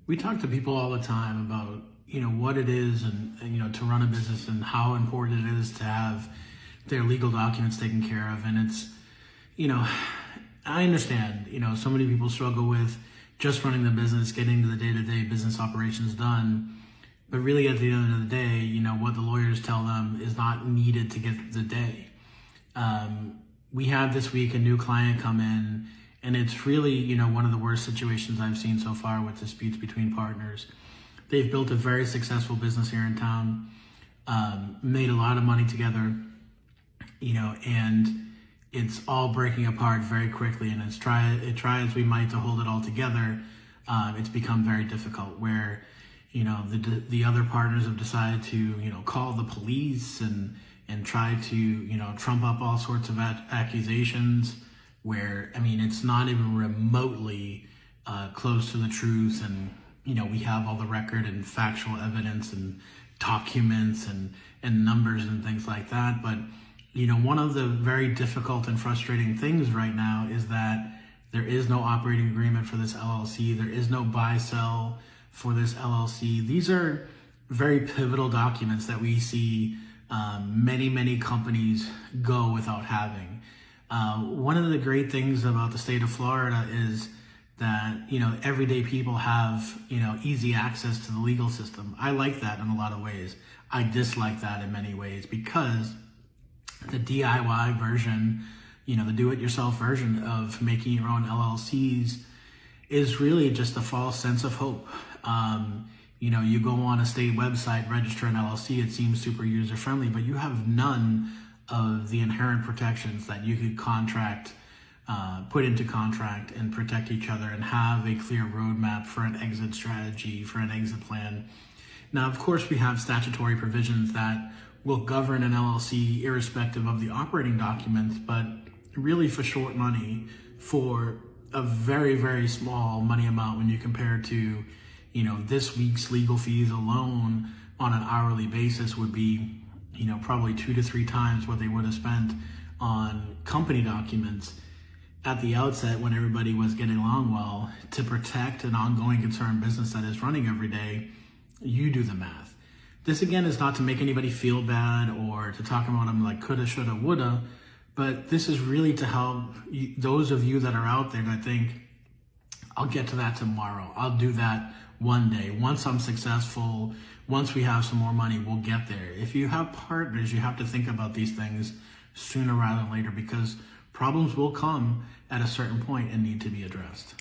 We talk to people all the time about, what it is and to run a business and how important it is to have their legal documents taken care of. And it's, you know, I understand, so many people struggle with just running the business, getting the day-to-day business operations done. But really at the end of the day, what the lawyers tell them is not needed to get through the day. We had this week a new client come in, and it's really, one of the worst situations I've seen so far with disputes between partners. They've built a very successful business here in town, made a lot of money together, and it's all breaking apart very quickly. And try as we might to hold it all together, it's become very difficult where, the other partners have decided to, call the police and try to, trump up all sorts of accusations where, it's not even remotely close to the truth. And, we have all the record and factual evidence and documents and numbers and things like that. But, one of the very difficult and frustrating things right now is that there is no operating agreement for this LLC. There is no buy-sell for this LLC. These are very pivotal documents that we see many companies go without having. One of the great things about the state of Florida is that, everyday people have, easy access to the legal system. I like that in a lot of ways. I dislike that in many ways because the DIY version, the do-it-yourself version of making your own LLCs is really just a false sense of hope. You go on a state website, register an LLC, it seems super user-friendly, but you have none of the inherent protections that you could put into contract and protect each other and have a clear roadmap for an exit strategy, for an exit plan. Now, of course, we have statutory provisions that will govern an LLC irrespective of the operating documents, but really for short money, for a very small money amount when you compare to, this week's legal fees alone on an hourly basis would be, probably 2 to 3 times what they would have spent on company documents at the outset when everybody was getting along well. To protect an ongoing concern business that is running every day, you do the math. This again is not to make anybody feel bad or to talk about them like coulda, shoulda, woulda, but this is really to help those of you that are out there that think, I'll get to that tomorrow. I'll do that one day. Once I'm successful, once we have some more money, we'll get there. If you have partners, you have to think about these things sooner rather than later because problems will come at a certain point and need to be addressed.